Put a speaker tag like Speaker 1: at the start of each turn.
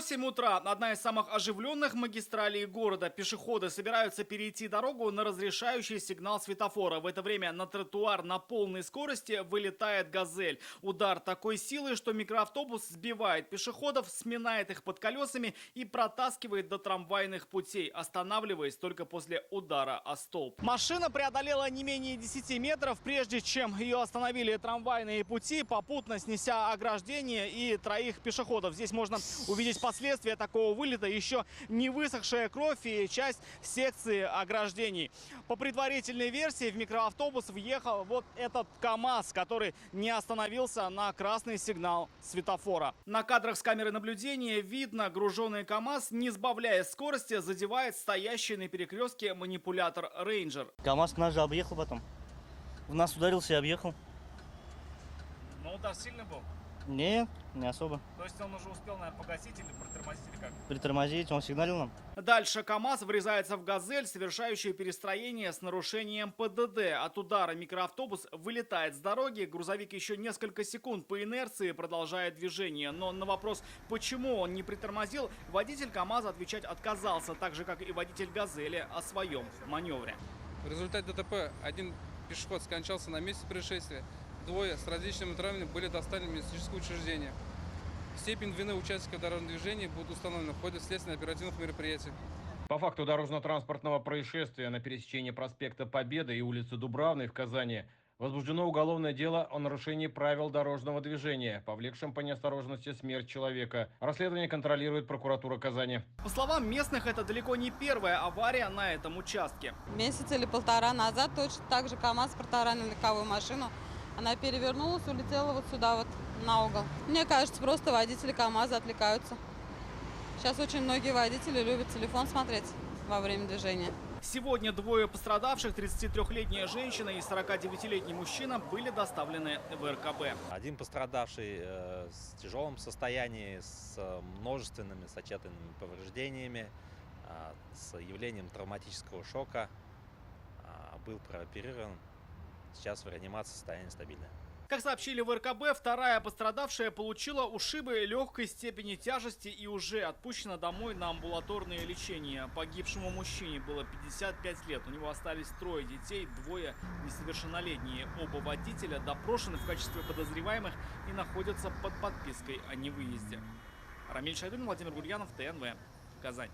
Speaker 1: 8 утра. Одна из самых оживленных магистралей города. Пешеходы собираются перейти дорогу на разрешающий сигнал светофора. В это время на тротуар на полной скорости вылетает «Газель». Удар такой силы, что микроавтобус сбивает пешеходов, сминает их под колесами и протаскивает до трамвайных путей, останавливаясь только после удара о столб. Машина преодолела не менее 10 метров, прежде чем ее остановили трамвайные пути, попутно снеся ограждение и троих пешеходов. Здесь можно увидеть последствия такого вылета: еще не высохшая кровь и часть секции ограждений. По предварительной версии в микроавтобус въехал вот этот КАМАЗ, который не остановился на красный сигнал светофора. На кадрах с камеры наблюдения видно, груженный КАМАЗ, не сбавляя скорости, задевает стоящий на перекрестке манипулятор «Рейнджер».
Speaker 2: КАМАЗ нас же объехал потом. В нас ударился и объехал.
Speaker 1: Но удар сильный был?
Speaker 2: Нет, не особо.
Speaker 1: То есть он уже успел, наверное, погасить или притормозить, или как?
Speaker 2: Притормозить, он сигналил нам.
Speaker 1: Дальше КАМАЗ врезается в «Газель», совершающую перестроение с нарушением ПДД. От удара микроавтобус вылетает с дороги. Грузовик еще несколько секунд по инерции продолжает движение. Но на вопрос, почему он не притормозил, водитель КАМАЗа отвечать отказался, так же, как и водитель «Газели» о своем маневре.
Speaker 3: В результате ДТП один пешеход скончался на месте происшествия. Двое с различными травмами были доставлены в медицинское учреждение. Степень вины участников дорожного движения будет установлена в ходе следственно-оперативных мероприятий.
Speaker 4: По факту дорожно-транспортного происшествия на пересечении проспекта Победы и улицы Дубравной в Казани возбуждено уголовное дело о нарушении правил дорожного движения, повлекшем по неосторожности смерть человека. Расследование контролирует прокуратура Казани.
Speaker 1: По словам местных, это далеко не первая авария на этом участке.
Speaker 5: Месяц или полтора назад точно так же КАМАЗ протаранил легковую машину. Она перевернулась, улетела вот сюда вот на угол. Мне кажется, просто водители КАМАЗа отвлекаются. Сейчас очень многие водители любят телефон смотреть во время движения.
Speaker 1: Сегодня двое пострадавших, 33-летняя женщина и 49-летний мужчина, были доставлены в РКБ.
Speaker 6: Один пострадавший с тяжелым состоянием, с множественными сочетанными повреждениями, с явлением травматического шока, был прооперирован. Сейчас в реанимации состояние стабильное.
Speaker 1: Как сообщили в РКБ, вторая пострадавшая получила ушибы легкой степени тяжести и уже отпущена домой на амбулаторное лечение. Погибшему мужчине было 55 лет. У него остались трое детей, двое несовершеннолетние. Оба водителя допрошены в качестве подозреваемых и находятся под подпиской о невыезде. Рамиль Шайдуллин, Владимир Гурьянов, ТНВ, Казань.